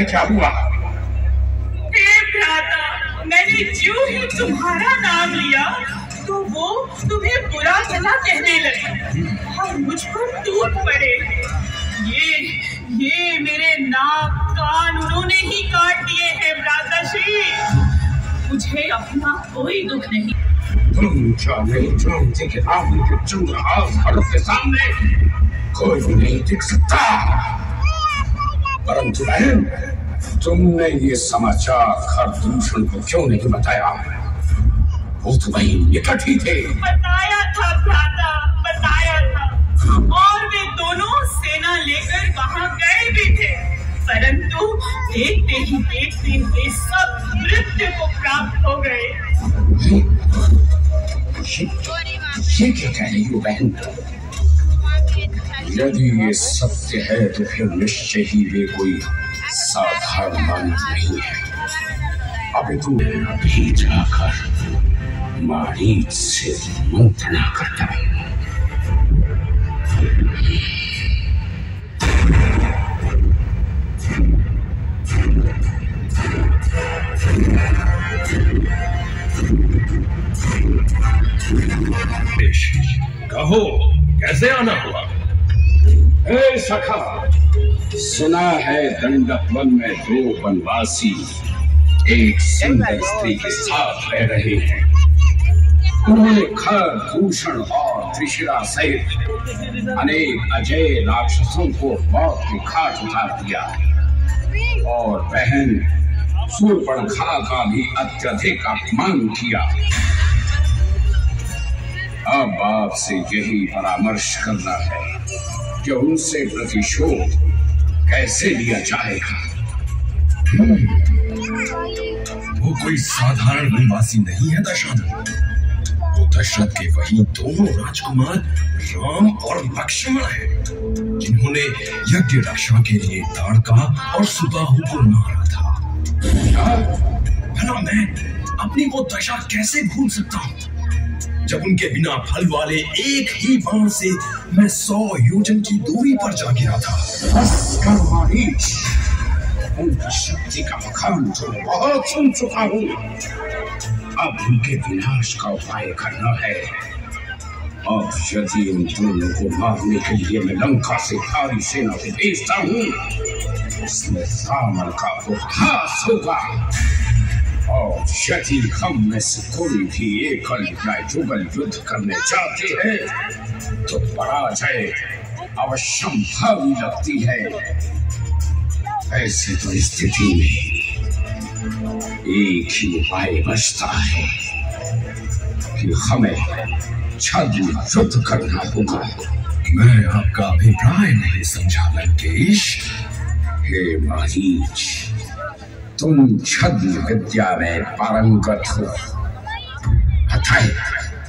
क्या हुआ? भ्राता, मैंने जो ही तुम्हारा नाम लिया तो वो तुम्हें बुरा भला कहने लगे और मुझ पर टूट पड़े। ये मेरे नाक कान उन्होंने ही काट दिए हैं भ्राताश्री। मुझे अपना कोई दुख नहीं। तुम जानते कि आपके चंद्रहास भारत के सामने कोई भी नहीं दिख सकता, परंतु बहन तुमने ये समाचार खरदूषण को क्यों नहीं बताया? वो तो वही निकट ही थे। बताया था भ्राता, बताया था, और वे दोनों सेना लेकर वहां गए भी थे, परंतु देखते ही देखते वे सब मृत्यु को प्राप्त हो गए। ये क्या कह रही हो बहन? यदि ये सत्य है तो फिर निश्चय ही वे कोई साधारण मानव नहीं है। अभी तू अभी जाकर मारीच से मंत्रणा करता है। कहो कैसे आना हुआ? ए सखा, सुना है दंडक वन में दो वनवासी एक सुंदर स्त्री के साथ रह रहे हैं। उन्होंने खरदूषण और त्रिशिरा सहित अनेक अजय राक्षसों को मौत के घाट उतार दिया और बहन शूर्पणखा का भी अत्यधिक अपमान किया। अब आपसे यही परामर्श करना है कि उनसे प्रतिशोध कैसे लिया जाएगा। वो कोई साधारण वनवासी नहीं है दशरथ। वो दशरथ के वही दोनों राजकुमार राम और लक्ष्मण हैं, जिन्होंने यज्ञ रक्षा के लिए ताड़का और सुबाहु को मारा था। भला मैं अपनी वो दशा कैसे भूल सकता हूँ, जब उनके बिना फल वाले एक ही बाण से मैं 100 योजन की दूरी पर जा गिरा था। बस कर मारीच, उनकी शक्ति का बखान तो बहुत सुन चुका हूँ। अब उनके विनाश का उपाय करना है। अब यदि उन दोनों को मारने के लिए मैं लंका से भारी सेना को भेजता हूँ, उसमें रावण का उपहास होगा। और यदि हम में से कोई भी एकल या जुगल युद्ध करने जाते हैं तो पराजय अवश्यंभावी लगती है। ऐसी तो स्थिति में एक ही उपाय बचता है कि हमें छद्म युद्ध करना होगा। मैं आपका अभिप्राय नहीं समझा लंकेश। हे मारीच, तुम छद्म विद्या में पारंगत हो, अतः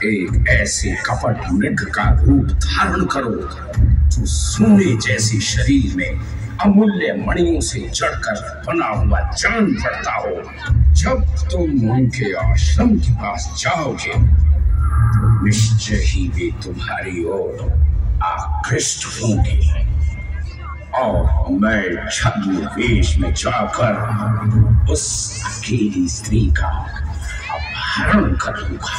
एक ऐसे कपट मृग का रूप धारण करो जो सोने जैसे शरीर में अमूल्य मणियों से जड़कर बना हुआ जान पड़ता हो। जब तुम उनके आश्रम के पास जाओगे तो निश्चय ही वे तुम्हारी ओर आकृष्ट होंगे और मैं छद्म वेश में जाकर उस अकेली स्त्री का अपहरण करूंगा।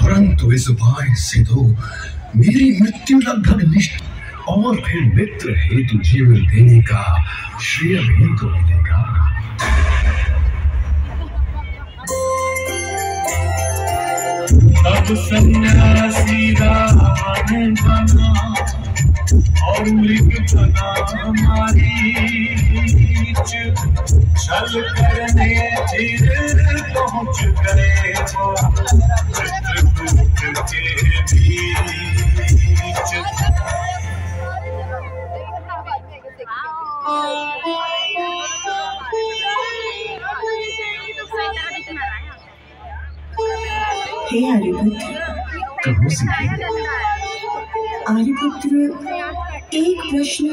परंतु इस उपाय से तो मेरी मृत्यु लगभग निश्चित, और फिर मित्र हेतु जीवन देने का श्रेय भी तो मिलेगा। तब सन्यासी रावण बना और मृग बना मारीच, छल करने फिर पहुंच गए वो चित्रकूट के बीच। हे आर्यपुत्र, आर्यपुत्र, एक प्रश्न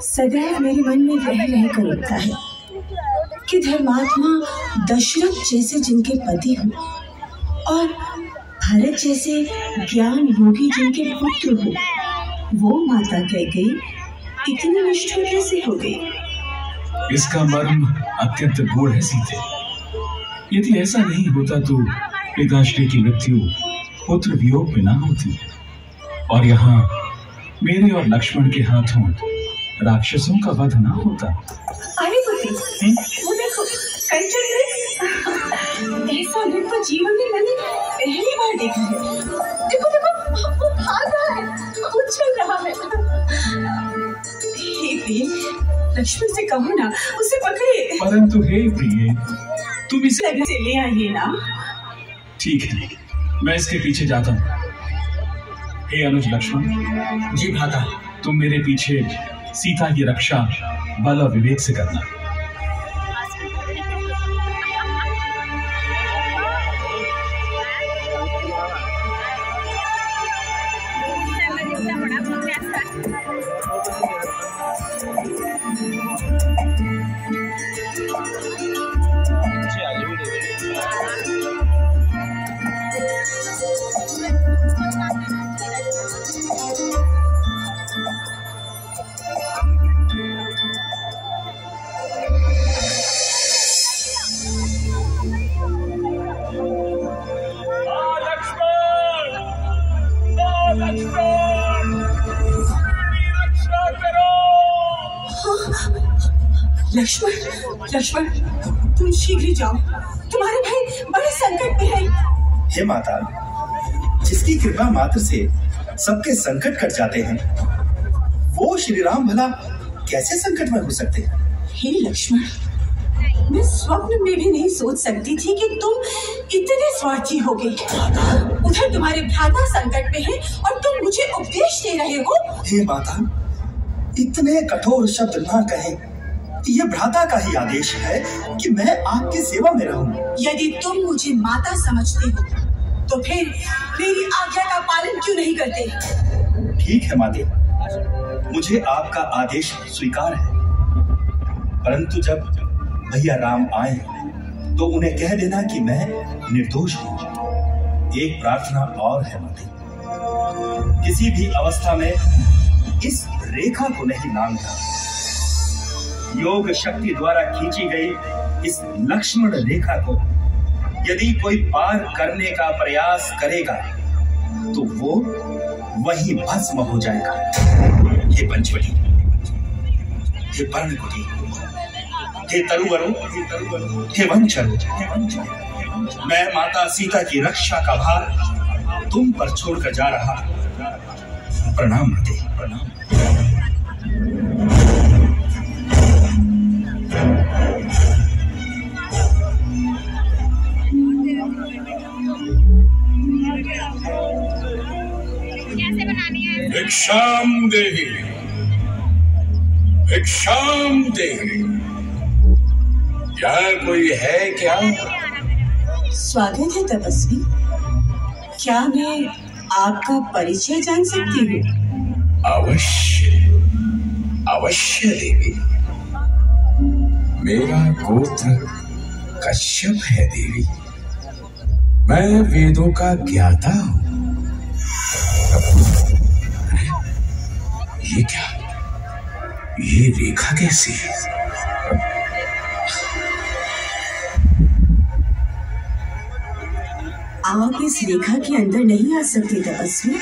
सदैव मेरे मन में रह कर उठता है कि धर्मात्मा दशरथ जैसे जिनके पति हो और भरत जैसे ज्ञान योगी जिनके पुत्र हो, वो माता कैकेयी इतनी निष्ठुर कैसे हो गई? इसका मर्म अत्यंत गूढ़ है सीते। यदि ऐसा नहीं होता तो पिताश्री की मृत्यु पुत्र वियोग में ना होती और यहाँ मेरे और लक्ष्मण के हाथों राक्षसों का वध ना होता। अरे पुत्री, वो देखो कंचन में ऐसा नृत्य जीवन में मैंने पहली बार देखा है। देखो देखो, वो भाग रहा है, उछल रहा है। हे प्रिय, लक्ष्मण से कहो ना, उसे पकड़े। परंतु हे प्रिय, तुम इसे ले आइए ना। ठीक है, मैं इसके पीछे जाता हूँ। हे अनुज लक्ष्मण। जी भ्राता। तुम मेरे पीछे सीता की रक्षा बल और विवेक से करना। लक्ष्मण, लक्ष्मण, तुम शीघ्र जाओ, तुम्हारे भाई बड़े संकट में हैं। हे माता, जिसकी कृपा मात्र से सबके संकट कट जाते हैं, वो श्री राम भला कैसे संकट में हो सकते हैं? हे लक्ष्मण, मैं स्वप्न में भी नहीं सोच सकती थी कि तुम इतने स्वार्थी होगे। उधर तुम्हारे भ्राता संकट में हैं और तुम मुझे उपदेश दे रहे हो। हे माता, इतने कठोर शब्द ना कहें। ये भ्राता का ही आदेश है कि मैं आपकी सेवा में रहूं। यदि तुम मुझे माता समझते हो तो फिर मेरी आज्ञा का पालन क्यों नहीं करते? ठीक है माते, मुझे आपका आदेश स्वीकार है, परंतु जब भैया राम आए तो उन्हें कह देना कि मैं निर्दोष हूँ। एक प्रार्थना और है माते, किसी भी अवस्था में इस रेखा को नहीं लांघना। योग शक्ति द्वारा खींची गई इस लक्ष्मण रेखा को यदि कोई पार करने का प्रयास करेगा तो वो वही भस्म हो जाएगा। हे पंचवटी, हे पर्णकुटी, हे तरुवरों, हे वंचन, मैं माता सीता की रक्षा का भार तुम पर छोड़कर जा रहा। प्रणाम माते, प्रणाम। भिक्षाम देहि, भिक्षाम देहि। यहाँ कोई है क्या? स्वागत है तपस्वी। क्या मैं आपका परिचय जान सकती हूँ? अवश्य अवश्य देवी। मेरा गोत्र कश्यप है देवी। मैं वेदों का ज्ञाता हूँ। ये क्या? ये रेखा कैसी है? आप इस रेखा के अंदर नहीं आ सकते तपस्वी।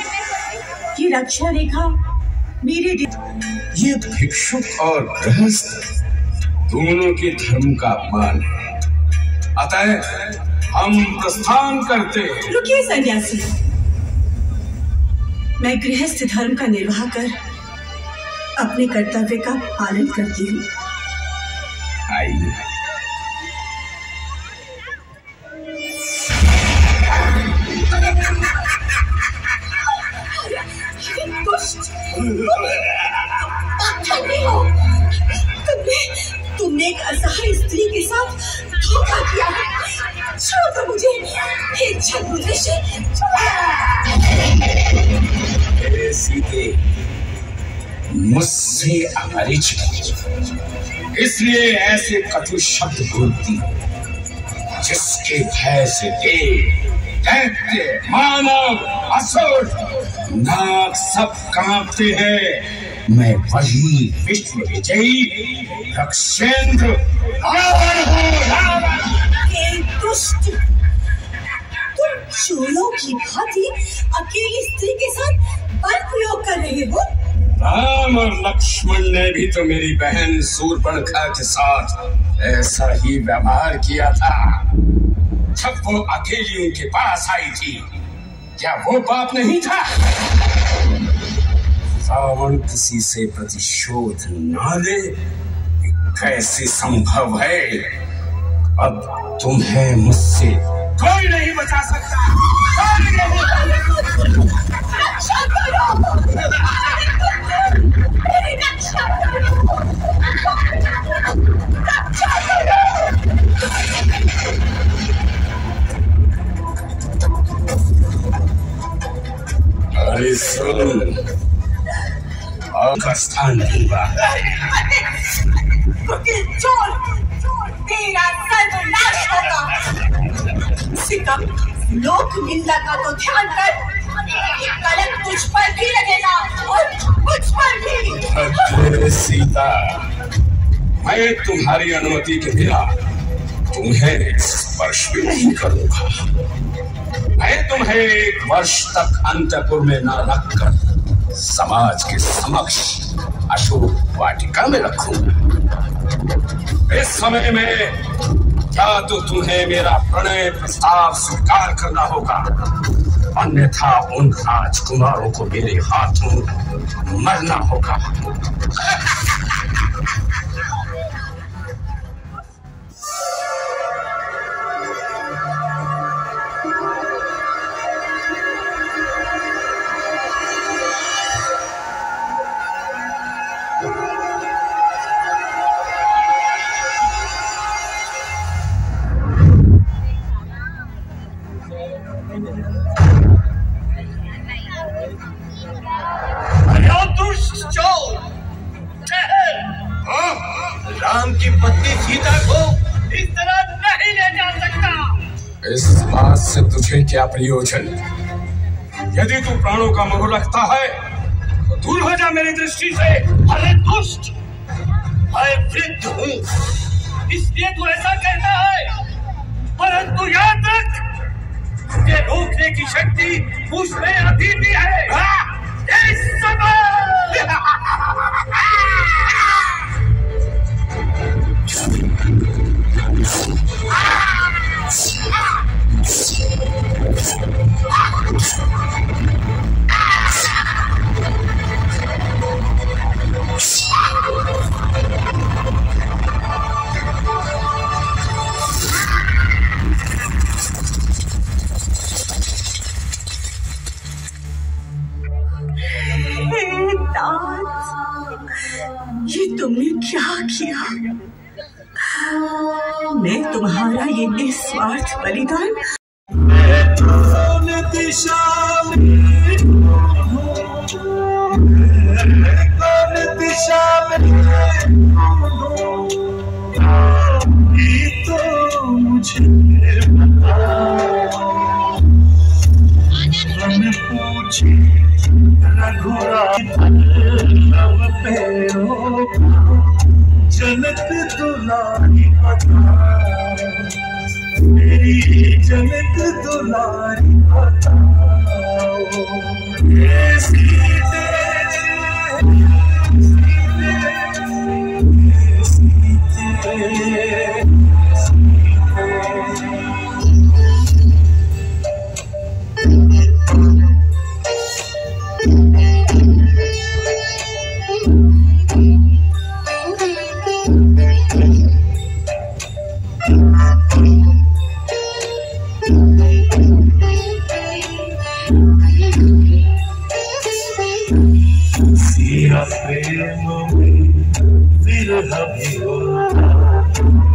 ये रक्षा रेखा मेरे ये भिक्षुक और गृहस्थ दोनों के धर्म का अपमान है। अतः हम प्रस्थान करते हैं। रुकिए सन्यासी, मैं गृहस्थ धर्म का निर्वाह कर अपने कर्तव्य का पालन करती हूँ। आइए। तुमने एक असहाय स्त्री के साथ धोखा किया है। छोड़ दो मुझे, हे छद्मवेशी। सीते मुझसे अपरिचित, इसलिए ऐसे कटु शब्द बोलती, जिसके भय से देव, दैत्य, मानव, असुर, नाग सब कांपते हैं। मैं वही विश्व विजयी रक्षेंद्र रावण हूँ। रावण! हे दुष्ट, तुम चोरों की भांति अकेली स्त्री के साथ बल प्रयोग कर रहे हो। राम और लक्ष्मण ने भी तो मेरी बहन शूर्पणखा के साथ ऐसा ही व्यवहार किया था जब वो अकेली उनके पास आई थी। क्या वो पाप नहीं था? रावण किसी से प्रतिशोध न ले, कैसे संभव है? अब तुम्हें मुझसे कोई नहीं बचा सकता। कोई नहीं। अरे सुन, का स्थान दूंगा। तेरा सर्वनाश होगा। सिकम, लोक निंदा का तो ध्यान कर। कलंक तुझ पर भी लगेगा और मुझ पर भी। अरे सीता, मैं तुम्हारी अनुमति के बिना तुम्हें स्पर्श भी नहीं करूंगा। मैं तुम्हें 1 वर्ष तक अंतपुर में न रखकर समाज के समक्ष अशोक वाटिका में रखूंगा। इस समय में क्या तो तुम्हें मेरा प्रणय प्रस्ताव स्वीकार करना होगा, अन्यथा उन राजकुमारों को मेरे हाथों मरना होगा। राम की पत्नी सीता को इस तरह नहीं ले जा सकता। इस बात से तुझे क्या प्रयोजन? यदि तू प्राणों का मोह रखता है तो दूर हो जा मेरी दृष्टि से। अरे दुष्ट, मैं वृद्ध हूँ, इसलिए तू ऐसा कहता है, परंतु याद रख, तुझे रोकने की शक्ति मुझ में अभी भी है। इस समय ये तुमने क्या किया? तुम्हारा ये निस्वार्थ बलिदान जनक दुलारी बता, मेरी जनक दुलारी बताओ,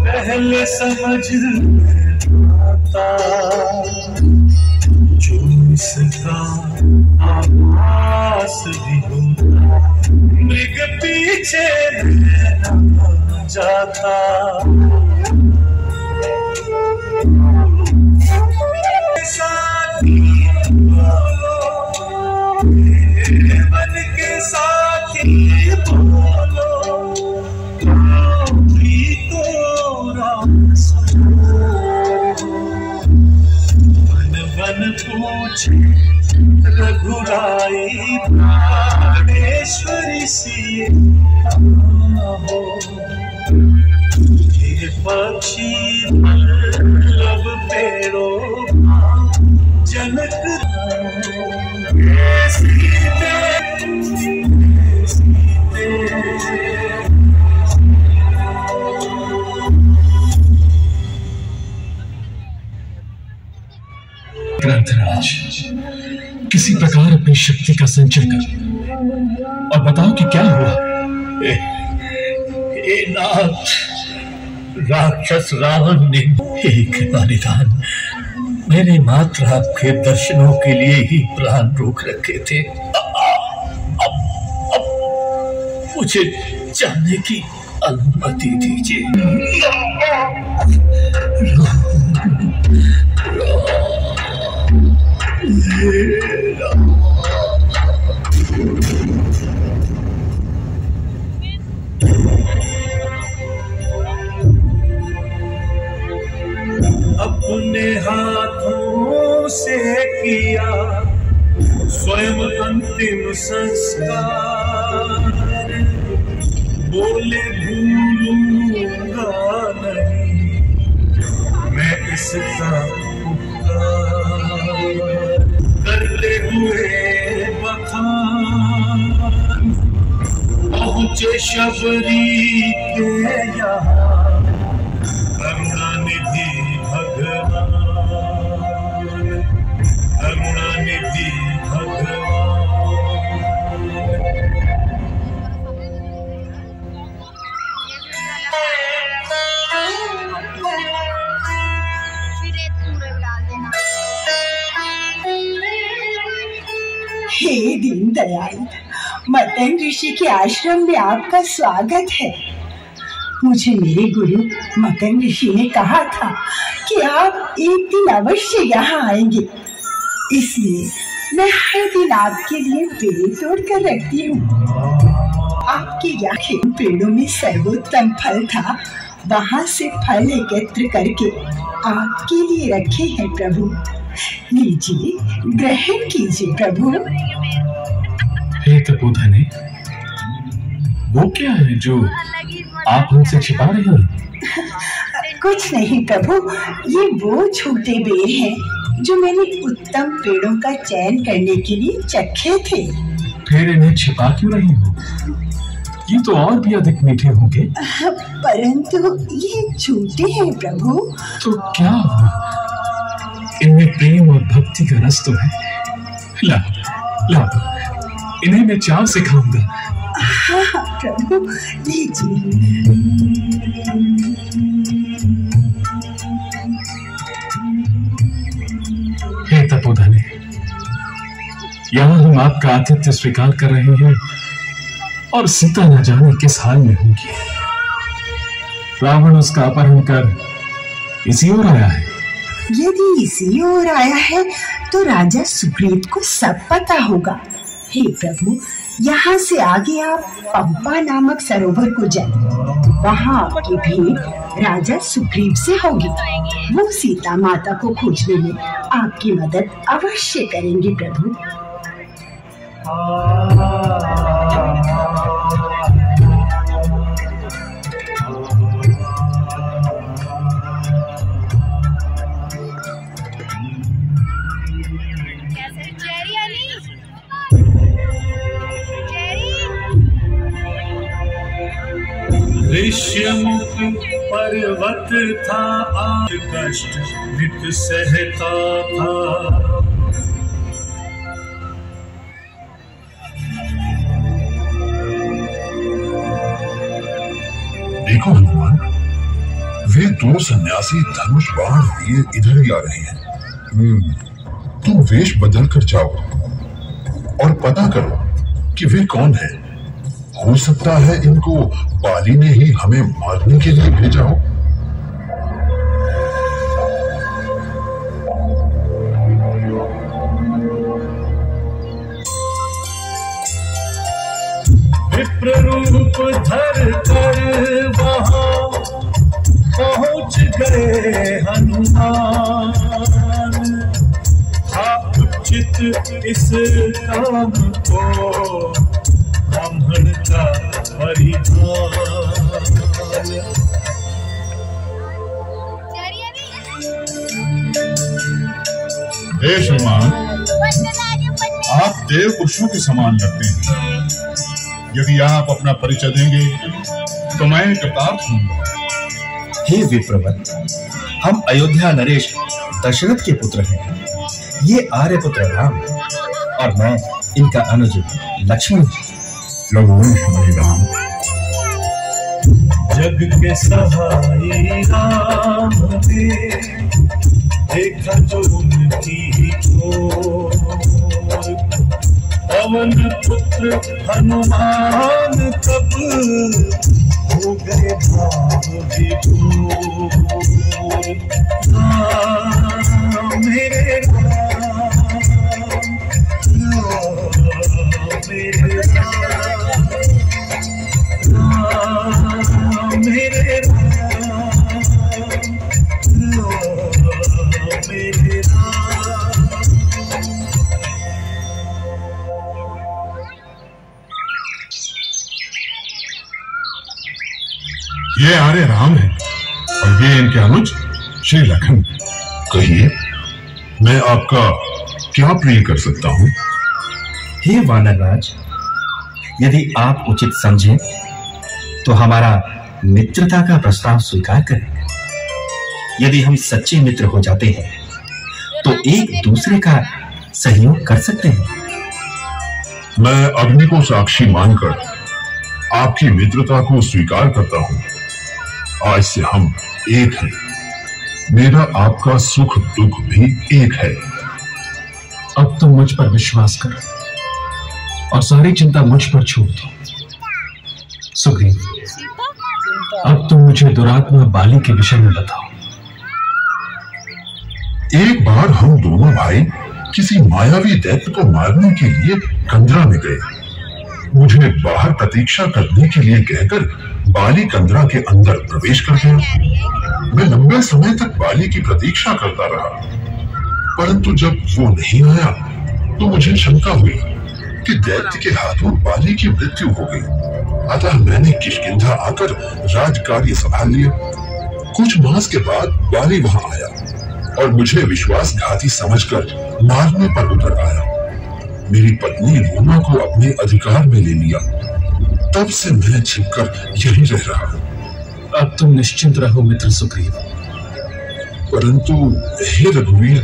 पहले समझ आता जो इसका आभास भी होता, मृग पीछे जाता। साथी बोलो, मन के साथी बोलो, वन पूछे रघुराई प्राणेश्वरी सी हो, ये पक्षी लब पेड़ों जनक ग्रंथराज, किसी प्रकार अपनी शक्ति का संचय कर और बताओ कि क्या हुआ। नाथ, राक्षस रावण ने एक बलिदान मैंने मात्र आपके दर्शनों के लिए ही प्राण रोक रखे थे। अब मुझे जाने की अनुमति दीजिए। अपने हाथों से किया स्वयं अंतिम संस्कार, बोले भूलूंगा नहीं मैं इसका उपकार, करते हुए बखान पहुंचे शबरी के यहाँ, करुणानिधि भगवान, करुणानिधि भगवान। हे दीनदयाल, मतंग ऋषि के आश्रम में आपका स्वागत है। मुझे मेरे गुरु मतंग ऋषि ने कहा था कि आप एक दिन अवश्य यहाँ आएंगे, इसलिए मैं हर दिन आपके लिए पेड़ तोड़ कर रखती हूँ। आपके यहाँ पेड़ों में सर्वोत्तम फल था, वहाँ से फल एकत्र करके आपके लिए रखे हैं प्रभु। लीजिए, ग्रहण कीजिए प्रभु। हे तपोधने, वो क्या है जो आप हमसे छिपा रहे हैं? कुछ नहीं प्रभु, ये वो छोटे बेर हैं जो मैंने उत्तम पेड़ों का चयन करने के लिए चखे थे। फिर इन्हें छिपा क्यों रही हो? ये तो और भी अधिक मीठे होंगे। परंतु ये छोटे हैं प्रभु। तो क्या हुआ? इनमें प्रेम और भक्ति का रस तो है। लाओ, लाओ, इन्हें मैं चाव से खाऊंगा। हाँ प्रभु, लीजिए। यहाँ हम आपका आतिथ्य स्वीकार कर रहे हैं और सीता न जाने किस हाल में होगी। रावण उसका अपहरण कर इसी ओर आया है। यदि इसी ओर आया है तो राजा सुग्रीव को सब पता होगा। हे प्रभु, यहाँ से आगे आप पंपा नामक सरोवर को जाइए। वहाँ आपकी भेंट राजा सुग्रीव से होगी। वो सीता माता को खोजने में आपकी मदद अवश्य करेंगे प्रभु। ऋष्यमुख पर्वत था, आज कष्ट नित सहता था। देखो हनुमान, वे दो सन्यासी धनुष बाण लिए इधर ही आ रहे हैं। तुम वेश बदल कर जाओ और पता करो कि वे कौन हैं। हो सकता है इनको बाली ने ही हमें मारने के लिए भेजा हो। विप्र रूप धर कर वहां पहुंच गए हनुमान। था उचित इस काम को ब्राह्मण का परिधान। हे श्रीमान, आप देव पुरुषों के समान लगते हैं। यदि आप अपना परिचय देंगे तो मैं कृतार्थ हूँ। हे विप्रवर, हम अयोध्या नरेश दशरथ के पुत्र हैं। ये आर्यपुत्र राम और मैं इनका अनुज लक्ष्मण। राम। जग के सहाय राम ने देखा जो उनकी ओर। पवन पुत्र हनुमान तब हो गए भाव विभोर। मेरे राम, मेरे राम, मेरे मेरे ये आर्य राम है और ये इनके अनुज श्री लखन। कहिए, मैं आपका क्या प्रिय कर सकता हूँ? हे वानरराज, यदि आप उचित समझें तो हमारा मित्रता का प्रस्ताव स्वीकार करें। यदि हम सच्चे मित्र हो जाते हैं तो एक दूसरे का सहयोग कर सकते हैं। मैं अग्नि को साक्षी मानकर आपकी मित्रता को स्वीकार करता हूँ। आज से हम एक हैं। मेरा आपका सुख दुख भी एक है। अब तुम मुझ पर विश्वास करो और सारी चिंता मुझ पर छोड़ दो। सुग्रीव, अब तुम मुझे दुरात्मा बाली के विषय में बताओ। एक बार हम दोनों भाई किसी मायावी दैत्य को मारने के लिए कंदरा में गए। मुझे बाहर प्रतीक्षा करने के लिए कहकर बाली कंदरा के अंदर प्रवेश कर गया। मैं लंबे समय तक बाली की प्रतीक्षा करता रहा, परंतु जब वो नहीं आया तो मुझे शंका हुई कि दैत्य के हाथों बाली की मृत्यु हो गई। अतः मैंने किष्किंधा आकर राजकार्य संभाल लिया। कुछ मास के बाद बाली वहां आया और मुझे विश्वासघाती समझकर मारने पर उतर आया। मेरी पत्नी रूमा को अपने अधिकार में ले लिया। तब से मैं छिपकर यही रह रहा हूँ। अब तुम निश्चिंत रहो मित्र सुग्रीव। परंतु हे रघुवीर,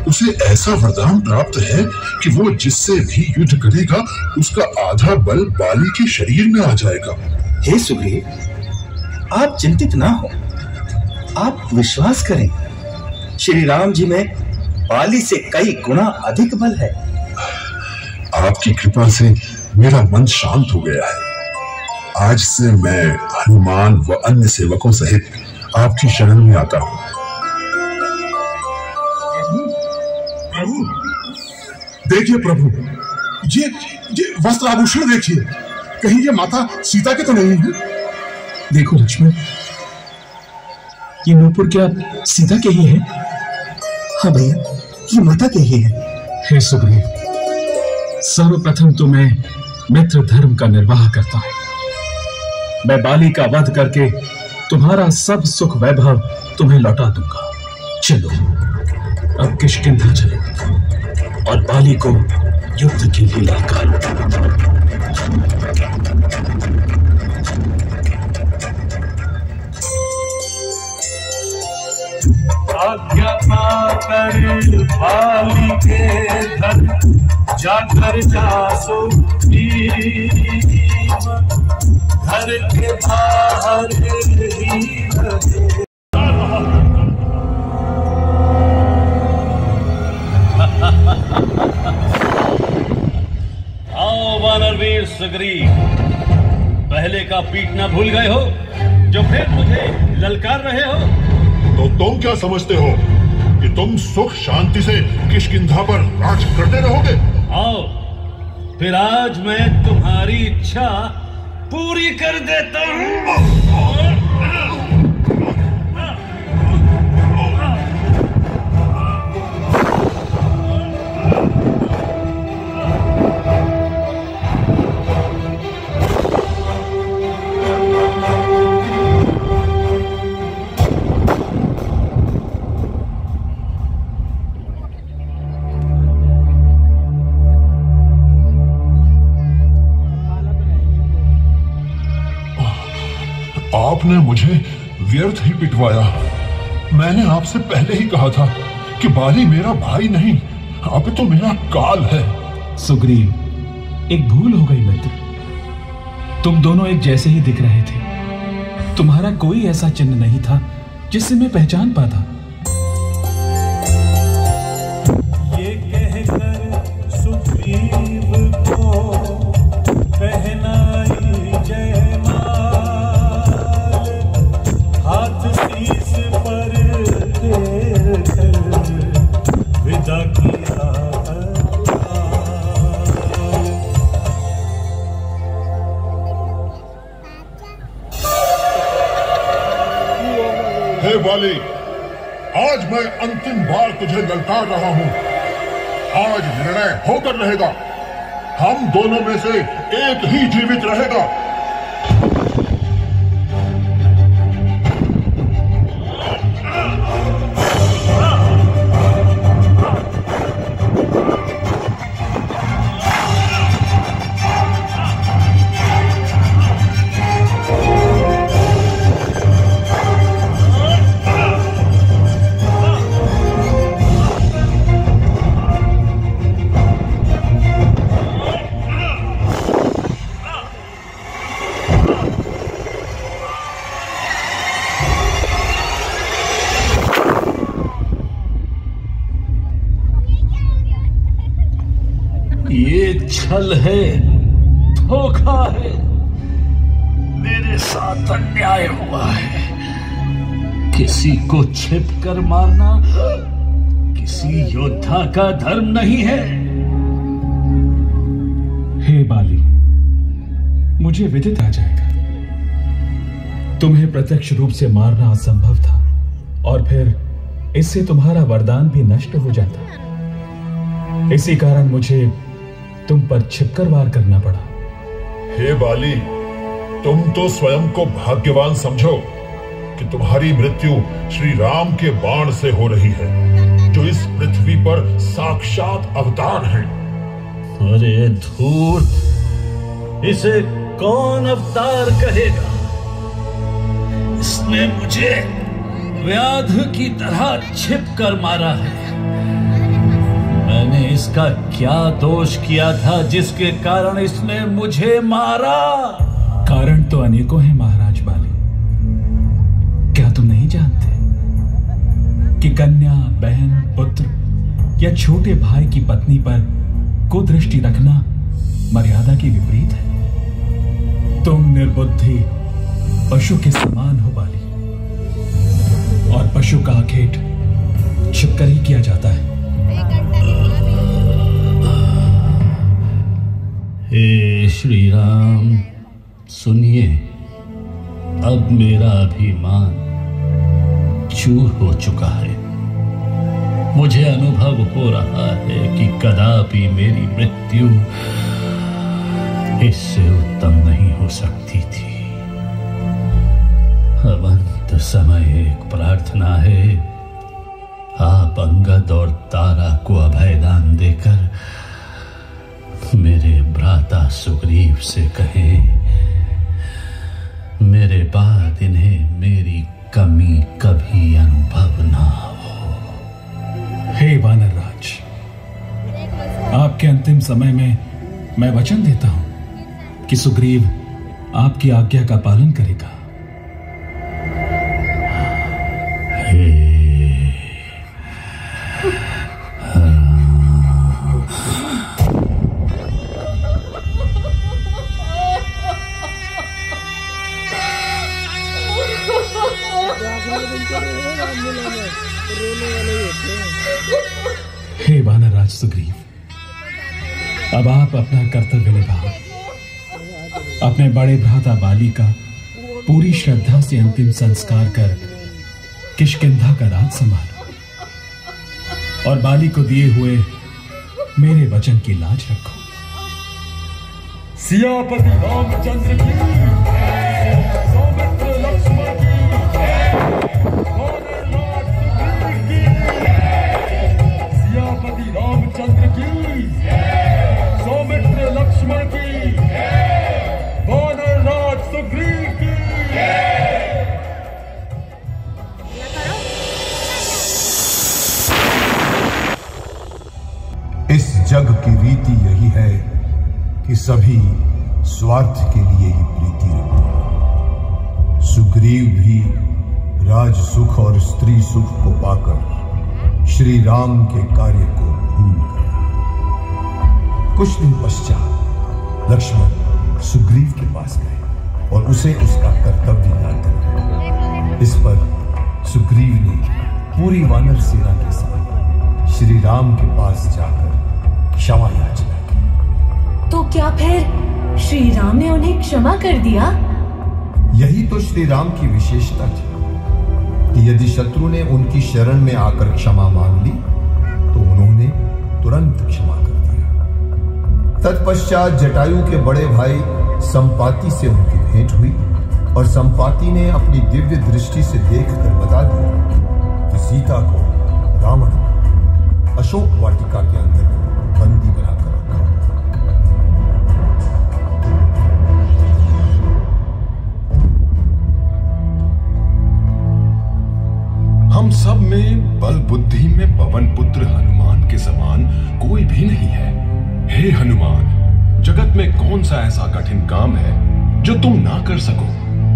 उसे ऐसा वरदान प्राप्त है कि वो जिससे भी युद्ध करेगा उसका आधा बल बाली के शरीर में आ जाएगा। हे सुग्रीव, आप चिंतित ना हो, आप विश्वास करें। श्री राम जी में बाली से कई गुना अधिक बल है। आपकी कृपा से मेरा मन शांत हो गया है। आज से मैं हनुमान व अन्य सेवकों सहित आपकी शरण में आता हूँ। प्रभु, देखिए प्रभु, ये वस्त्र आभूषण देखिए, कहीं ये माता सीता के तो नहीं है? देखो लक्ष्मण, ये नूपुर क्या सीता के ही है? हाँ भैया, ये माता के ही है। हे सुग्रीव, सर्वप्रथम तो मैं मित्र धर्म का निर्वाह करता हूं। मैं बाली का वध करके तुम्हारा सब सुख वैभव तुम्हें लौटा दूंगा। चलो अब किष्किंधा चलो और बाली को युद्ध के लिए ललकारो। आज्ञा पाकर बाली के घर जाकर जासो घर के बाहर ही रहे। आओ वानरवीर सुग्रीव, पहले का पीटना भूल गए हो जो फिर मुझे ललकार रहे हो? तो तुम क्या समझते हो कि तुम सुख शांति से किष्किंधा पर राज करते रहोगे? आओ फिर आज मैं तुम्हारी इच्छा पूरी कर देता हूं। आपने मुझे व्यर्थ ही पिटवाया। मैंने आपसे पहले ही कहा था कि बाली मेरा भाई नहीं, अब तो मेरा काल है। सुग्रीव, एक भूल हो गई मित्र। तुम दोनों एक जैसे ही दिख रहे थे। तुम्हारा कोई ऐसा चिन्ह नहीं था जिससे मैं पहचान पाता। ये कहकर सुग्रीव को पहनाई जयमाल, हाथ शीश पर फेर कर विदा किया। हे बाली, आज मैं अंतिम बार तुझे ललकार रहा हूं। आज निर्णय होकर रहेगा, हम दोनों में से एक ही जीवित रहेगा। ये छल है, धोखा है, मेरे साथ अन्याय हुआ है। किसी को छिप कर मारना किसी योद्धा का धर्म नहीं है। हे बाली, मुझे विदित आ जाएगा। तुम्हें प्रत्यक्ष रूप से मारना असंभव था और फिर इससे तुम्हारा वरदान भी नष्ट हो जाता। इसी कारण मुझे तुम पर छिपकर वार करना पड़ा। हे बाली, तुम तो स्वयं को भाग्यवान समझो कि तुम्हारी मृत्यु श्री राम के बाण से हो रही है, जो इस पृथ्वी पर साक्षात अवतार हैं। अरे धूर्त, इसे कौन अवतार कहेगा? इसने मुझे व्याध की तरह छिपकर मारा है। मैंने इसका क्या दोष किया था जिसके कारण इसने मुझे मारा? कारण तो अनेकों हैं महाराज बाली। क्या तुम नहीं जानते कि कन्या, बहन, पुत्र या छोटे भाई की पत्नी पर कुदृष्टि रखना मर्यादा की विपरीत है। तुम निर्बुद्धि पशु के समान हो बाली, और पशु का आखेट छिपकर ही किया जाता है। हे श्री राम, सुनिए, अब मेरा अभिमान चूर हो चुका है। मुझे अनुभव हो रहा है कि कदापि मेरी मृत्यु इससे उत्तम नहीं हो सकती थी। अब अंत समय एक प्रार्थना है, आप अंगद और तारा को अभयदान देकर मेरे भ्राता सुग्रीव से कहें, मेरे बाद इन्हें मेरी कमी कभी अनुभव ना हो। हे वानर राज, आपके अंतिम समय में मैं वचन देता हूं कि सुग्रीव आपकी आज्ञा का पालन करेगा। हे वानरराज सुग्रीव, अब आप अपना कर्तव्य निभाओ। अपने बड़े भ्राता बाली का पूरी श्रद्धा से अंतिम संस्कार कर किष्किंधा का राज संभालो, और बाली को दिए हुए मेरे वचन की लाज रखो। सियापति रामचंद्र की, सौमित्र लक्ष्मण की, सियापति रामचंद्र की, सौमित्र लक्ष्मण की, वानर राज सुग्रीव की। इस जग की रीति यही है कि सभी स्वार्थ के लिए ही प्रीति रखते हैं। सुग्रीव भी राज सुख और स्त्री सुख को पाकर श्री राम के कार्य को भूल गए। कुछ दिन पश्चात लक्ष्मण सुग्रीव के पास गए और उसे उसका कर्तव्य याद दिलाया। इस पर सुग्रीव ने पूरी वानर सेना के साथ श्री राम के पास जाकर क्षमा याचना की। तो क्या फिर श्री राम ने उन्हें क्षमा कर दिया? यही तो श्री राम की विशेषता थी कि यदि शत्रु ने उनकी शरण में आकर क्षमा मांग ली तो उन्होंने तुरंत क्षमा कर दिया। तत्पश्चात जटायु के बड़े भाई संपाति से उनकी भेंट हुई और संपाति ने अपनी दिव्य दृष्टि से देखकर बता दिया कि सीता को रावण ने अशोक वाटिका के अंदर बंदी बनाकर रखा। हम सब में बल बुद्धि में पवन पुत्र हनुमान के समान कोई भी नहीं है। हे हनुमान, जगत में कौन सा ऐसा कठिन काम है जो तुम ना कर सको?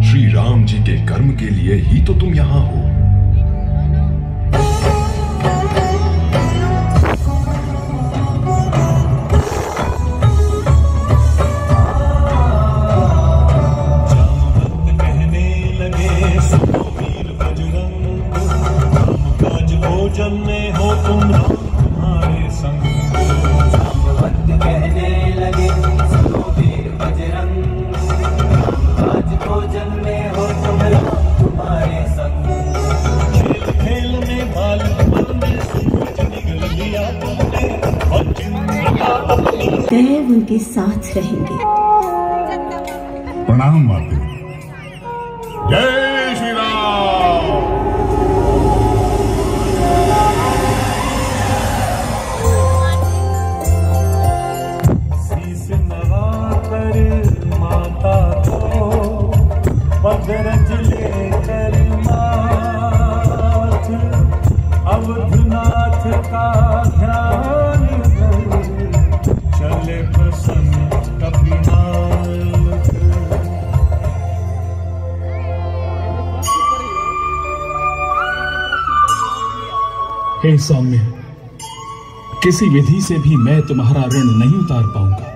श्री राम जी के कर्म के लिए ही तो तुम यहाँ हो। दैव उनके साथ रहेंगे। प्रणाम माते। जय श्री राम। शीश नवाकर माता को पगरज लेकर नाथ, अवधनाथ का ध्यान चले प्रसन्न कपिनाथ। हे सौम्य, किसी विधि से भी मैं तुम्हारा ऋण नहीं उतार पाऊंगा।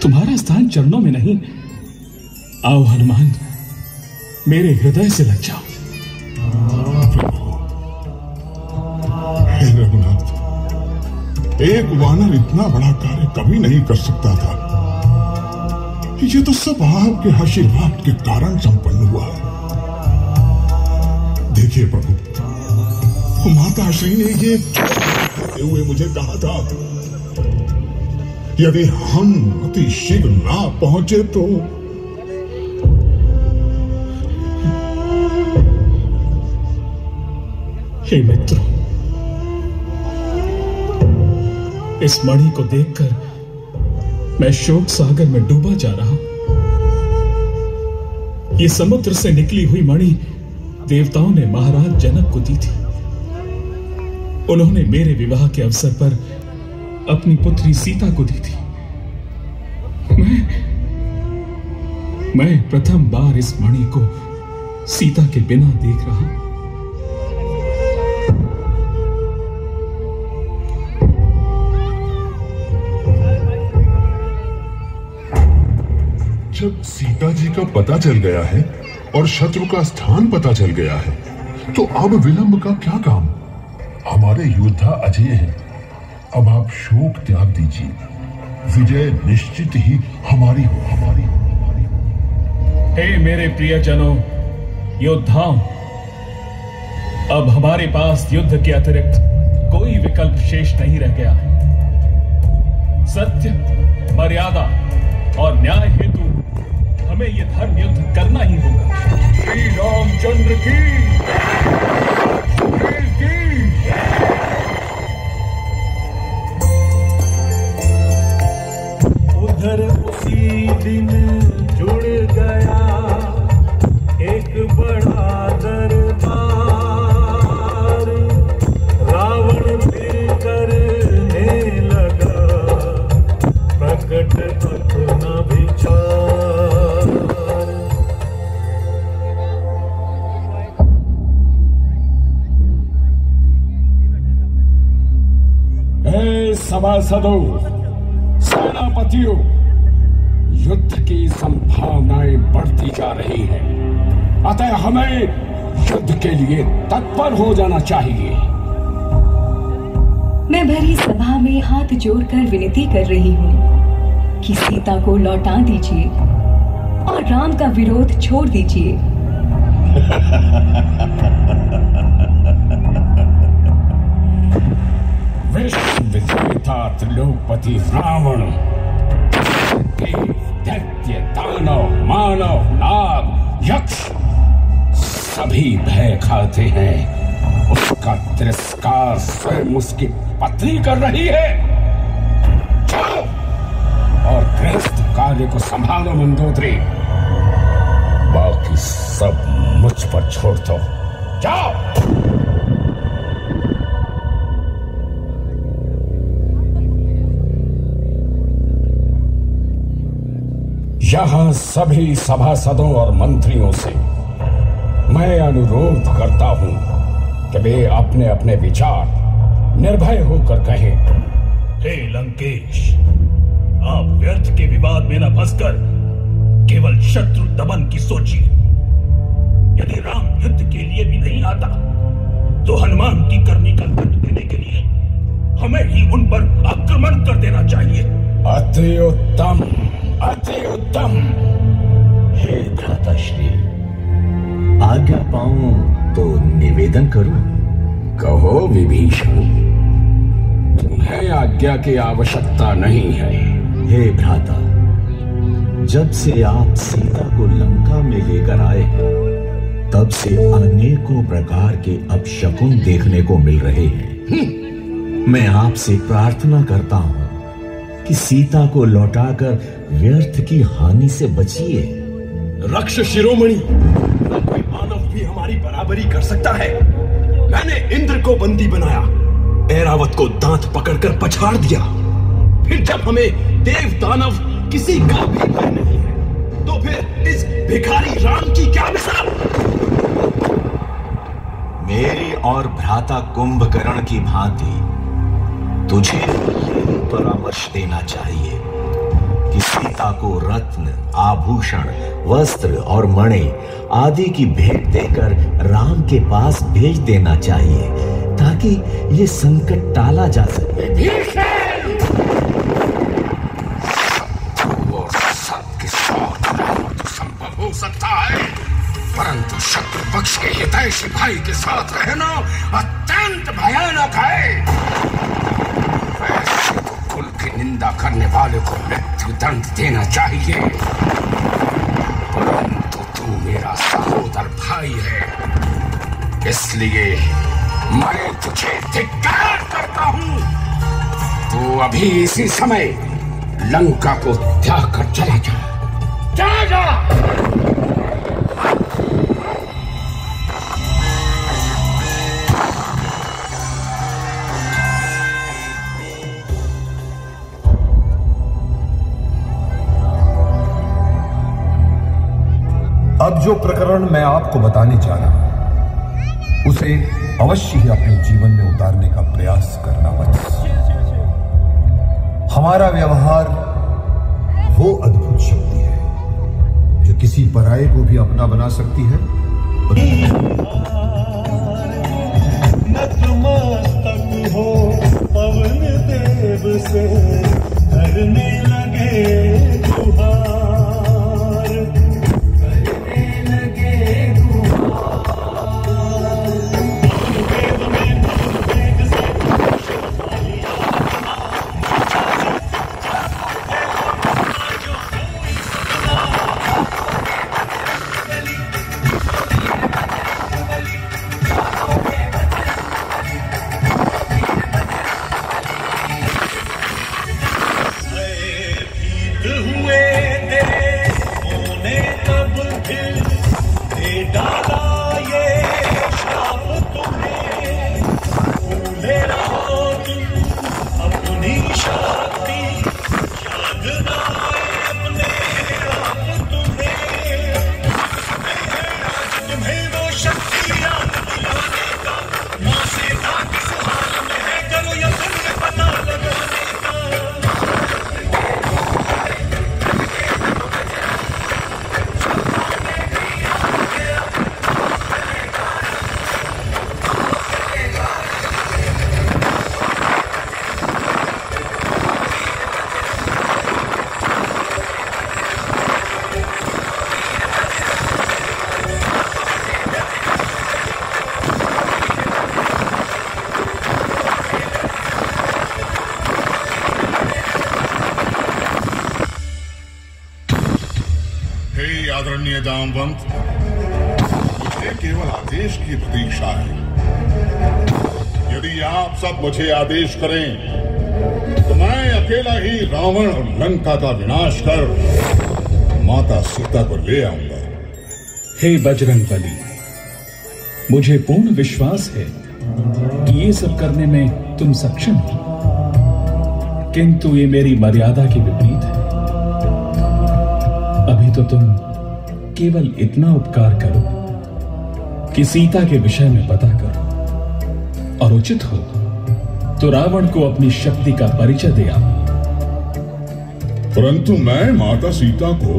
तुम्हारा स्थान चरणों में नहीं। आओ हनुमान, मेरे हृदय से लग जाओ। हे रघुनाथ, एक वानर इतना बड़ा कार्य कभी नहीं कर सकता था। ये तो सब आपके आशीर्वाद के कारण संपन्न हुआ है। देखिए प्रभु, माता श्री ने ये कहते हुए मुझे कहा था, यदि हम अति शीघ्र ना पहुंचे तो हे मित्रों, इस मणि को देखकर मैं शोक सागर में डूबा जा रहा हूं। ये समुद्र से निकली हुई मणि देवताओं ने महाराज जनक को दी थी। उन्होंने मेरे विवाह के अवसर पर अपनी पुत्री सीता को दी थी। मैं प्रथम बार इस मणि को सीता के बिना देख रहा हूं। जब सीता जी का पता चल गया है और शत्रु का स्थान पता चल गया है, तो अब विलंब का क्या काम? हमारे योद्धा अजय हैं। अब आप शोक त्याग दीजिए, विजय निश्चित ही हमारी हो। हे मेरे प्रियजनों, योद्धाओं, अब हमारे पास युद्ध के अतिरिक्त कोई विकल्प शेष नहीं रह गया। सत्य, मर्यादा और न्याय हेतु हमें यह धर्म युद्ध करना ही होगा। श्री रामचंद्र की उधर उसी दिन जुड़ गया एक बड़ा दरबार। रावण फिर करने लगा प्रकट अपना विचार। हे सभासदों, सेनापतियों, युद्ध की संभावनाएं बढ़ती जा रही हैं। अतः हमें युद्ध के लिए तत्पर हो जाना चाहिए। मैं भरी सभा में हाथ जोड़कर विनती कर रही हूँ कि सीता को लौटा दीजिए और राम का विरोध छोड़ दीजिए। विश्व विजेता त्रिलोकपति रावण दैत्य, दानव, मानव, नाग, यक्ष सभी भय खाते हैं। उसका तिरस्कार स्वयं उसकी पत्नी कर रही है। जाओ और गृहस्थ कार्य को संभालो मंदोदरी, बाकी सब मुझ पर छोड़ दो। जाओ। यहां सभी सभासदों और मंत्रियों से मैं अनुरोध करता हूं कि वे अपने अपने विचार निर्भय होकर कहें। हे लंकेश, आप व्यर्थ के विवाद में न फंसकर केवल शत्रु दमन की सोचिए। यदि राम युद्ध के लिए भी नहीं आता, तो हनुमान की करनी का दंड देने के लिए हमें ही उन पर आक्रमण कर देना चाहिए। अति उत्तम, अति उत्तम। हे भ्राताश्री, आज्ञा पाऊं तो निवेदन करूं? कहो विभीषण, तुम्हें आज्ञा की आवश्यकता नहीं है। हे भ्राता, जब से आप सीता को लंका में लेकर आए हैं, तब से अनेकों प्रकार के अपशकुन देखने को मिल रहे हैं। मैं आपसे प्रार्थना करता हूं कि सीता को लौटाकर व्यर्थ की हानि से बचिए। रक्ष शिरोमणि, कोई मानव भी हमारी बराबरी कर सकता है। मैंने इंद्र को बंदी बनाया, ऐरावत को दांत पकड़कर पछाड़ दिया। फिर जब हमें देव दानव किसी का भी भय नहीं है, तो फिर इस भिखारी राम की क्या मिसाल? मेरी और भ्राता कुंभकर्ण की भांति तुझे यही परामर्श देना चाहिए कि सीता को रत्न, आभूषण, वस्त्र और मणि आदि की भेंट देकर राम के पास भेज देना चाहिए ताकि ये संकट टाला जा सके। सत्य तो संभव हो सकता है, परंतु शत्रु पक्ष के हितैषी भाई के साथ रहना अत्यंत भयानक है। वैसे तो कुल की निंदा करने वाले को मृत्यु दंड देना चाहिए, परंतु तू मेरा सहोदर भाई है, इसलिए मैं तुझे धिक्कार करता हूं। तू अभी इसी समय लंका को त्याग कर चला जा, चला जा। अब जो प्रकरण मैं आपको बताने जा रहा हूं उसे अवश्य ही अपने जीवन में उतारने का प्रयास करना मत। हमारा व्यवहार वो अद्भुत शक्ति है जो किसी पराये को भी अपना बना सकती है। नतमस्तक हो पवन देव से करने लगे गुहार, आदरणीय जामवंत, मुझे केवल आदेश की प्रतीक्षा है। यदि आप सब मुझे आदेश करें तो मैं अकेला ही रावण और लंका का विनाश कर माता सीता को ले आऊंगा। हे बजरंगबली, मुझे पूर्ण विश्वास है कि ये सब करने में तुम सक्षम हो, किंतु ये मेरी मर्यादा के विपरीत है। अभी तो तुम केवल इतना उपकार करो कि सीता के विषय में पता करो और उचित हो तो रावण को अपनी शक्ति का परिचय दे आओ। परंतु मैं माता सीता को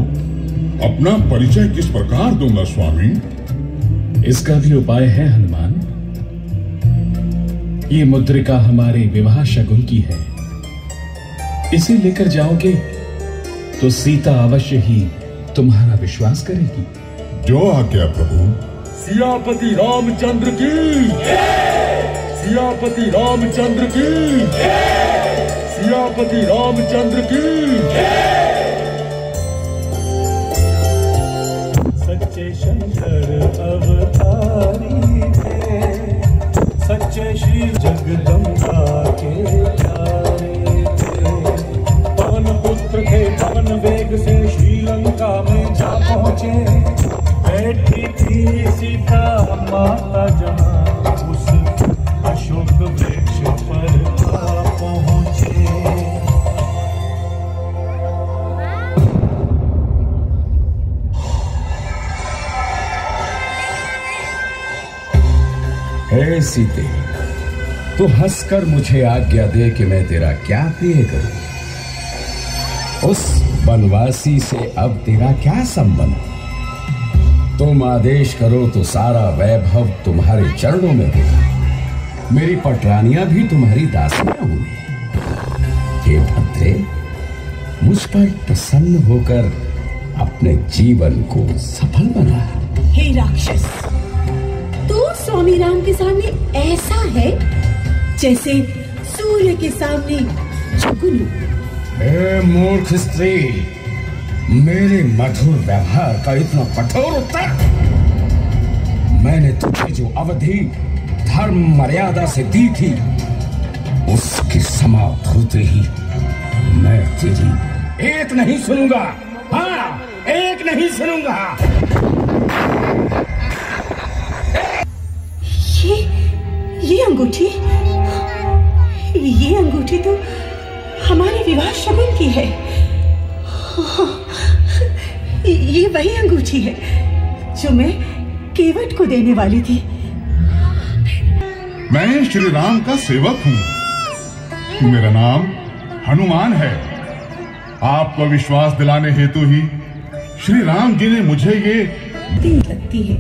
अपना परिचय किस प्रकार दूंगा स्वामी? इसका भी उपाय है हनुमान। ये मुद्रिका हमारे विवाह शगुन की है, इसे लेकर जाओगे तो सीता अवश्य ही तुम्हारा विश्वास करेगी। जो आज्ञा प्रभु। सियापति रामचंद्र की, सियापति रामचंद्र की, सियापति रामचंद्र की। सच्चे शंकर अवतारी थे, सच्चे श्री जगदम्बा के प्यारे थे। पवन पुत्र थे, पवन वेग से श्रीलंका में जा पहुंचे। बैठी थी सीता माता जहां, उस अशोक वृक्ष पर आ पहुंचे। हे सीते, तो हंसकर मुझे आज्ञा दे कि मैं तेरा क्या प्रिय करूं। उस बनवासी से अब तेरा क्या संबंध? तुम आदेश करो तो सारा वैभव तुम्हारे चरणों में होगा। मेरी पटरानियां भी तुम्हारी दासियां होंगी। हे भद्रे, मुझ पर प्रसन्न होकर अपने जीवन को सफल बना। हे राक्षस, तू स्वामी राम के सामने ऐसा है जैसे सूर्य के सामने जुगनू। हे मूर्ख स्त्री, मेरे मधुर व्यवहार का इतना कठोर उत्तर? मैंने तुझे जो अवधि धर्म मर्यादा से दी थी, उसकी समाप्त होते ही मैं तेरी एक नहीं सुनूंगा। हाँ, एक नहीं सुनूंगा। ये अंगूठी, ये अंगूठी तो हमारे विवाह शगुन की है। ये वही अंगूठी है जो मैं केवट को देने वाली थी। मैं श्री राम का सेवक हूँ। मेरा नाम हनुमान है। आपको विश्वास दिलाने हेतु ही श्री राम जी ने मुझे ये लगती है।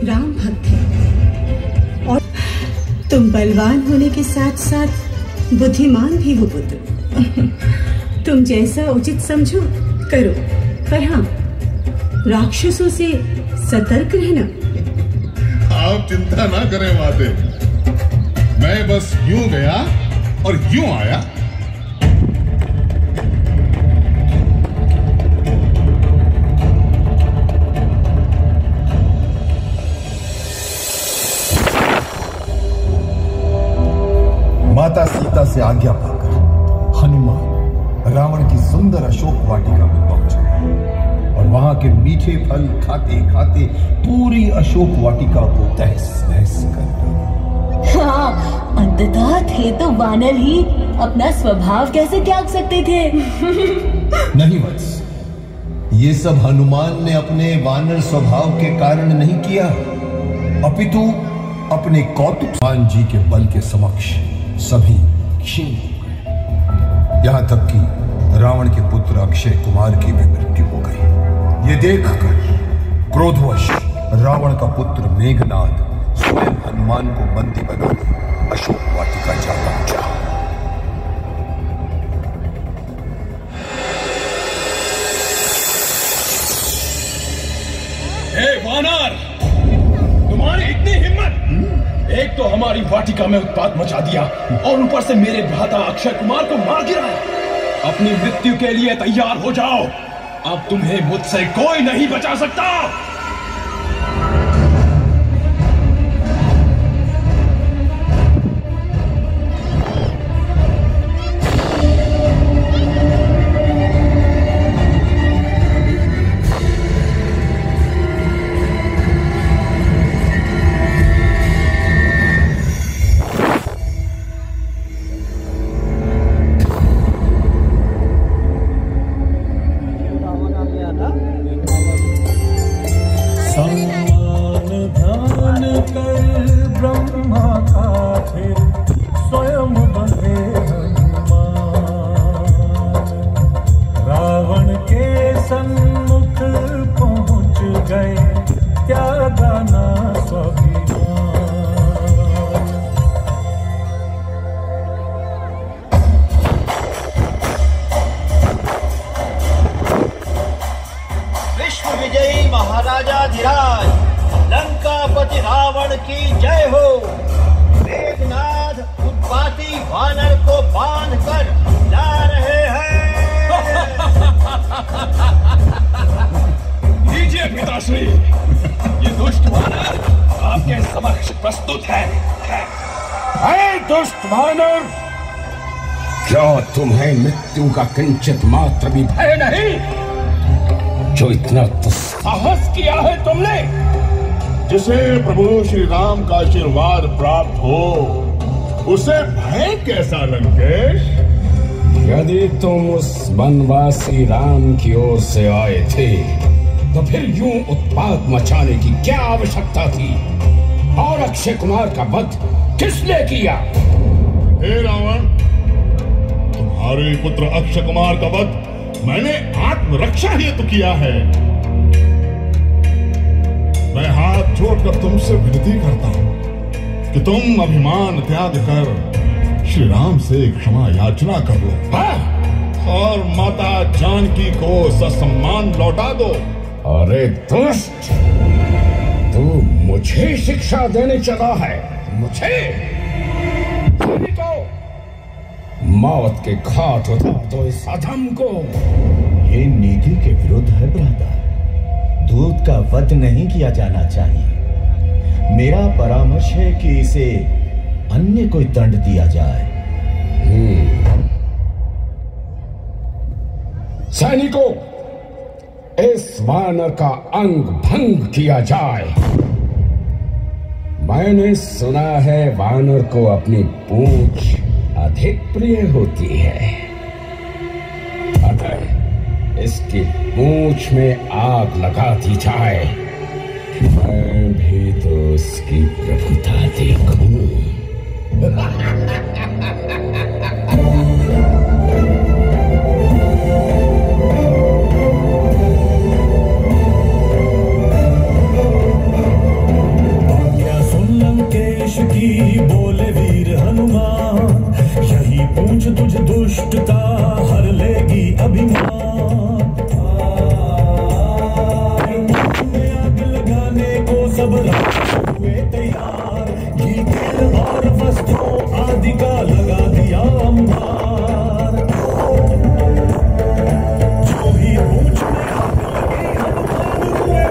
राम भक्त है और तुम बलवान होने के साथ साथ बुद्धिमान भी हो पुत्र। तुम जैसा उचित समझो करो, पर हाँ, राक्षसों से सतर्क रहना। आप चिंता ना करें माते, मैं बस यूं गया और यूं आया। माता सीता से आज्ञा पाकर हनुमान रावण की सुंदर अशोक वाटिका में पहुंचे और वहां के मीठे फल खाते खाते पूरी अशोक वाटिका को तहस नहस कर दिया। हाँ, अंततः थे तो वानर ही, अपना स्वभाव कैसे त्याग सकते थे? नहीं वत्स, ये सब हनुमान ने अपने वानर स्वभाव के कारण नहीं किया, अपितु अपने कौतुक हनुमान जी के बल के समक्ष सभी क्षीण हो गए। यहां तक कि रावण के पुत्र अक्षय कुमार की भी मृत्यु हो गई। ये देखकर क्रोधवश रावण का पुत्र मेघनाद स्वयं हनुमान को बंदी बनाने अशोक वाटिका जा पहुंचा। हे वानर, तुम्हारी इतनी हिम्मत! एक तो हमारी वाटिका में उत्पात मचा दिया और ऊपर से मेरे भ्राता अक्षय कुमार को मार गिराया। अपनी मृत्यु के लिए तैयार हो जाओ, अब तुम्हें मुझसे कोई नहीं बचा सकता। तुम्हें मृत्यु का किंचित मात्र भी भय नहीं? जो इतना दुस्साहस किया है तुमने। जिसे प्रभु श्री राम का आशीर्वाद प्राप्त हो, उसे भय कैसा लंकेश? यदि तुम उस वनवासी राम की ओर से आए थे, तो फिर यूं उत्पात मचाने की क्या आवश्यकता थी? और अक्षय कुमार का वध किसने किया? हे रावण, तुम्हारे पुत्र अक्षय कुमार का वध मैंने आत्मरक्षा हेतु किया है। मैं हाथ जोड़कर तुमसे विनती करता हूं कि तुम अभिमान त्याग कर श्री राम से क्षमा याचना कर लो और माता जानकी को ससम्मान लौटा दो। अरे दुष्ट, तू मुझे शिक्षा देने चला है? मुझे? मौत के घाट उतार दो इस अधम को। ये नीति के विरुद्ध है भ्राता। दूत का वध नहीं किया जाना चाहिए। मेरा परामर्श है कि इसे अन्य कोई दंड दिया जाए। सैनिकों, इस वानर का अंग भंग किया जाए। मैंने सुना है वानर को अपनी पूंछ अधिक प्रिय होती है, अतः इसकी पूंछ में आग लगा दी जाए। मैं भी तो उसकी प्रभुता देखूं। की बोले वीर हनुमान, यही पूछ तुझ दुष्टता हर लेगी अभिमान। आग लगाने को सब हुए तैयार, घी तेल और वस्त्रों आदि का लगा दिया अंबार। जो ही पूछ में आग लगी हनुमान हुए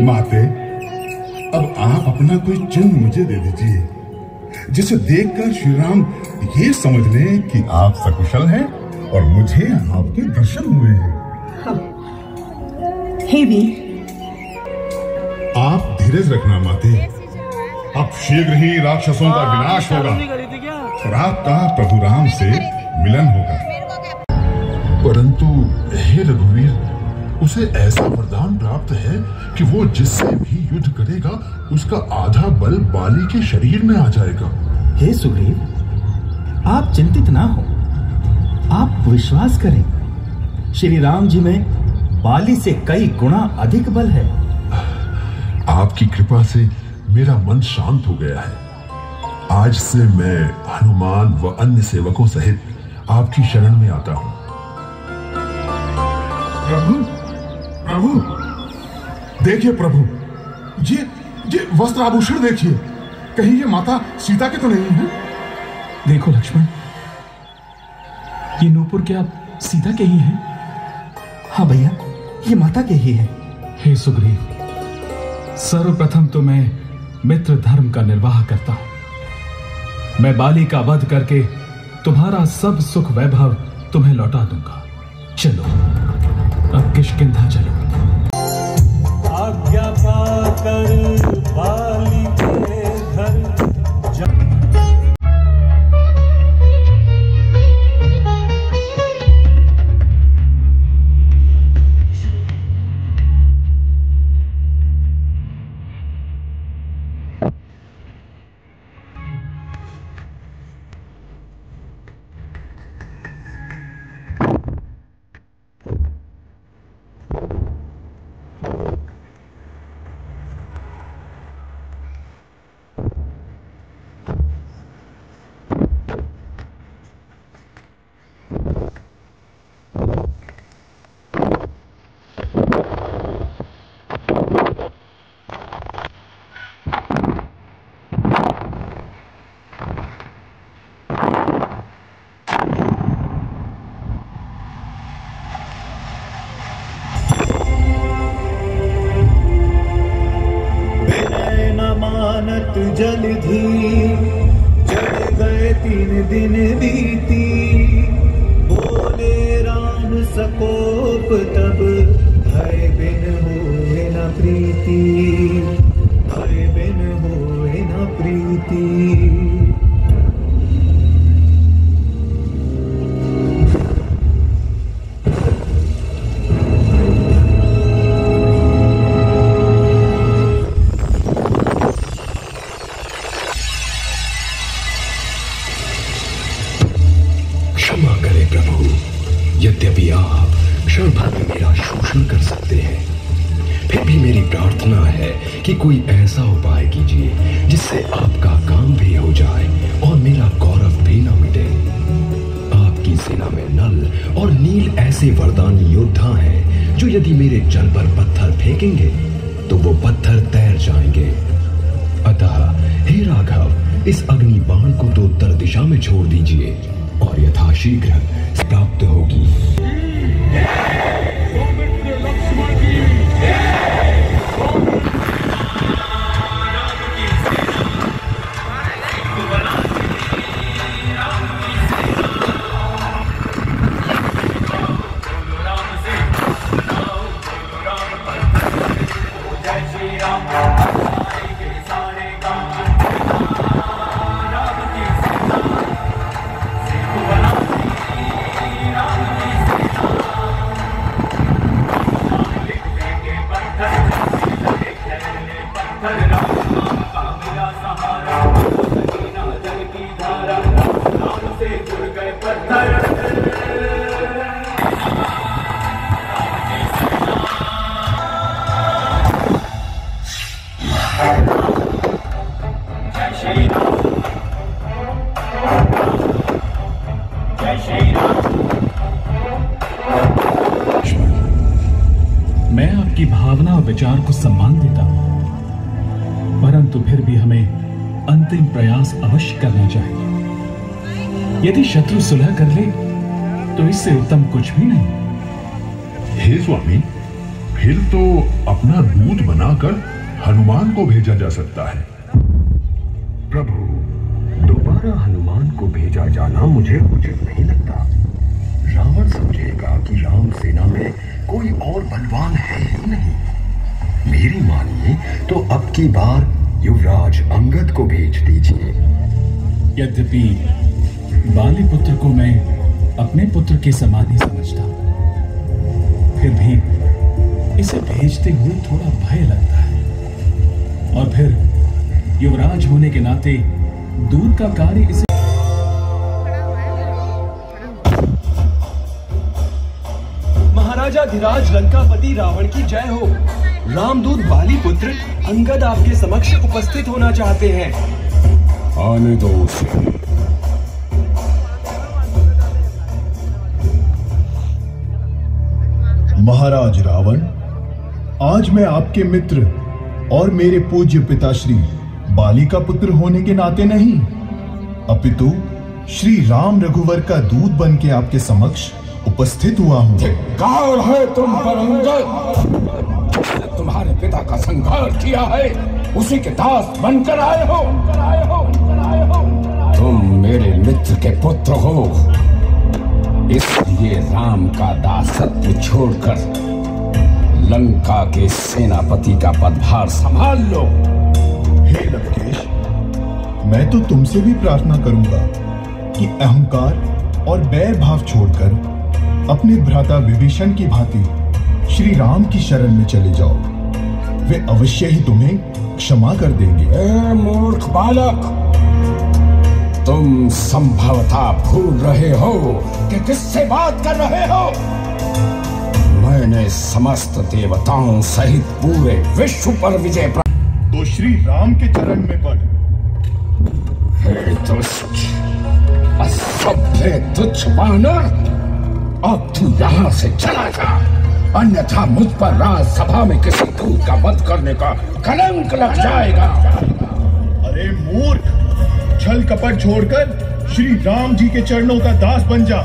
माते, अब आप अपना कोई चिन्ह मुझे दे दीजिए, जिसे देखकर श्री राम ये समझ लें कि आप सकुशल हैं और मुझे आपके दर्शन हुए हैं। हे वीर, आप धीरज रखना माते। अब शीघ्र ही राक्षसों का विनाश होगा और आपका प्रभु राम से मिलन होगा। परंतु हे रघुवीर, उसे ऐसा वरदान प्राप्त है कि वो जिससे भी युद्ध करेगा उसका आधा बल बाली के शरीर में आ जाएगा। हे सुग्रीव, आप चिंतित ना हो। आप विश्वास करें, श्री राम जी में बाली से कई गुना अधिक बल है। आपकी कृपा से मेरा मन शांत हो गया है। आज से मैं हनुमान व अन्य सेवकों सहित आपकी शरण में आता हूं। प्रभु, प्रभु, देखिए प्रभु, ये वस्त्र आभूषण देखिए, कहीं ये माता सीता के तो नहीं है? देखो लक्ष्मण, ये नूपुर क्या सीता के ही है? हाँ भैया, ये माता के ही है। हे सुग्रीव, सर्वप्रथम तो मैं मित्र धर्म का निर्वाह करता हूं। मैं बाली का वध करके तुम्हारा सब सुख वैभव तुम्हें लौटा दूंगा। चलो अब किष्किंधा चलो। आज्ञा पाकर बाली के घर प्रभु, यद्यपि आप क्षण भर में मेरा शोषण कर सकते हैं, फिर भी मेरी प्रार्थना है कि कोई ऐसा उपाय कीजिए जिससे आपका काम भी हो जाए और मेरा गौरव भी न मिटे। आपकी सेना में नल और नील ऐसे वरदानी योद्धा हैं जो यदि मेरे जल पर पत्थर फेंकेंगे तो वो पत्थर तैर जाएंगे। अतः हे राघव, इस अग्नि बाण को तो उत्तर दिशा में छोड़ दीजिए और यथाशीघ्र प्राप्त होगी। मैं आपकी भावना और विचार को सम्मान देता हूं, परंतु फिर भी हमें अंतिम प्रयास अवश्य करना चाहिए। यदि शत्रु सुलह कर ले तो इससे उत्तम कुछ भी नहीं। हे स्वामी, फिर तो अपना दूत बनाकर हनुमान को भेजा जा सकता है। प्रभु, दोबारा हनुमान को भेजा जाना मुझे उचित नहीं लगता। रावण समझेगा कि राम सेना में कोई और बलवान है ही नहीं। मेरी मानिए तो अब की बार युवराज अंगद को भेज दीजिए। यद्यपि बाली पुत्र को मैं अपने पुत्र के समान ही समझता हूं, फिर भी इसे भेजते हुए थोड़ा भय लगता है। और फिर युवराज होने के नाते दूत का कार्य इसे महाराजा धीराज लंकापति रावण की जय हो। रामदूत बाली पुत्र अंगद आपके समक्ष उपस्थित होना चाहते हैं। आने दो उसे। महाराज रावण, आज मैं आपके मित्र और मेरे पूज्य पिताश्री बाली का पुत्र होने के नाते नहीं, अपितु श्री राम रघुवर का दूत बन के आपके समक्ष उपस्थित हुआ हूं। धिक्कार है तुम पर अंगद, तुम्हारे पिता का संहार किया है, उसी के दास बनकर आए हो। तुम मेरे मित्र के पुत्र हो, इसलिए राम का दासत्व छोड़कर लंका के सेनापति का पदभार संभाल लो। हे लंकेश, मैं तो तुमसे भी प्रार्थना करूंगा कि अहंकार और बैर भाव छोड़कर अपने भ्राता विभीषण की भांति श्री राम की शरण में चले जाओ। वे अवश्य ही तुम्हें क्षमा कर देंगे। ए मूर्ख बालक, तुम संभवतः भूल रहे हो कि किससे बात कर रहे हो। मैंने समस्त देवताओं सहित पूरे विश्व पर विजय प्राप्त। तो श्री राम के चरण में पड़। हे दुष्ट, असभ्य तुच्छ बानर, अब तू यहाँ से चला जा, अन्यथा मुझ पर राजसभा में किसी दूत का वध करने का कलंक लग जाएगा। अरे मूर्ख, छल कपट छोड़कर श्री राम जी के चरणों का दास बन जा,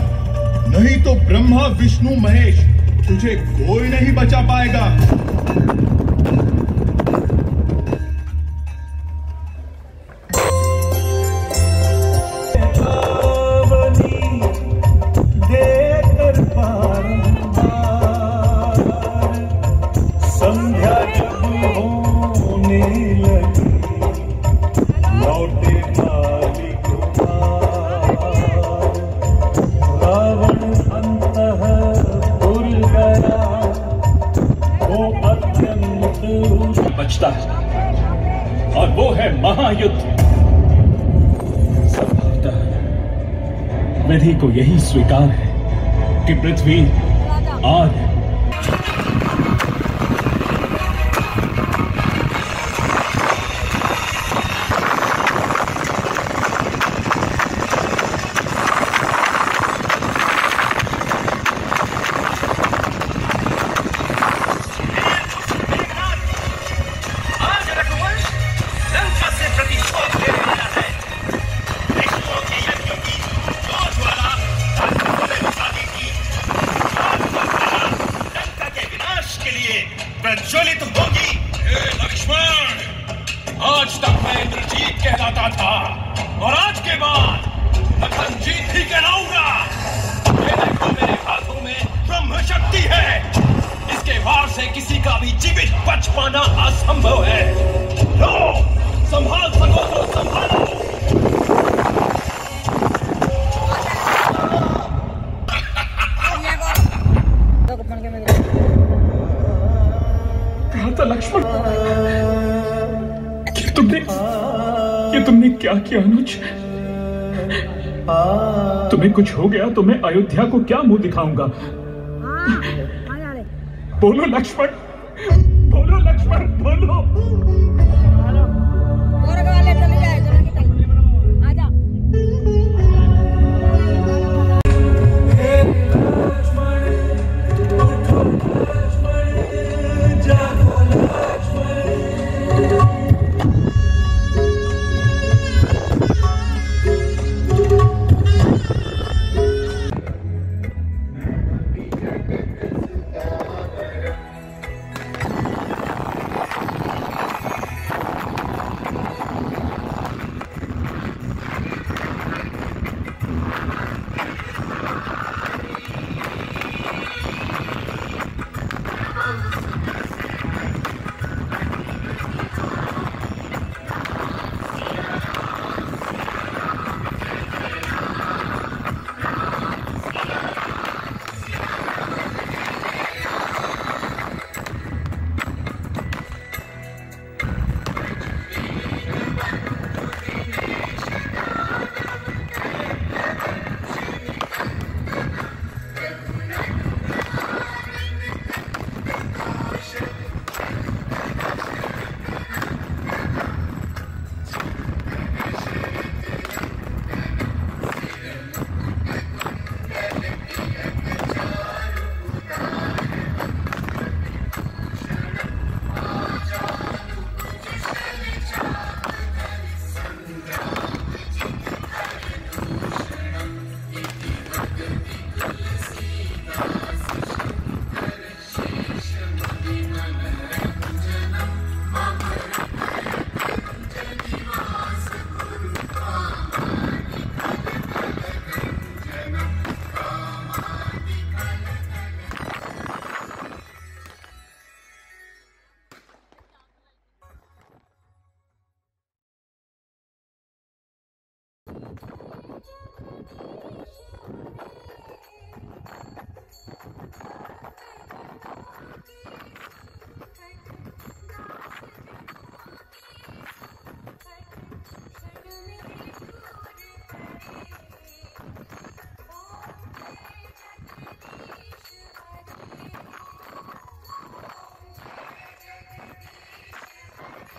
नहीं तो ब्रह्मा विष्णु महेश तुझे कोई नहीं बचा पाएगा। बचता है और वो है महायुद्ध। संभवतः विधि को यही स्वीकार है कि पृथ्वी आग है। प्रज्वलित होगी। हे लक्ष्मण, आज तक मैं इंद्रजीत कहलाता था और आज के बाद लखनजीत ही कहलाऊंगा। ये देखो मेरे हाथों में ब्रह्म शक्ति है। इसके वार से किसी का भी जीवित बच पाना असंभव है। लो, संभाल सको तो संभालो। लक्ष्मण, ये तुमने क्या किया अनुज? तुम्हें कुछ हो गया तो मैं अयोध्या को क्या मुंह दिखाऊंगा? बोलो लक्ष्मण, बोलो लक्ष्मण, बोलो।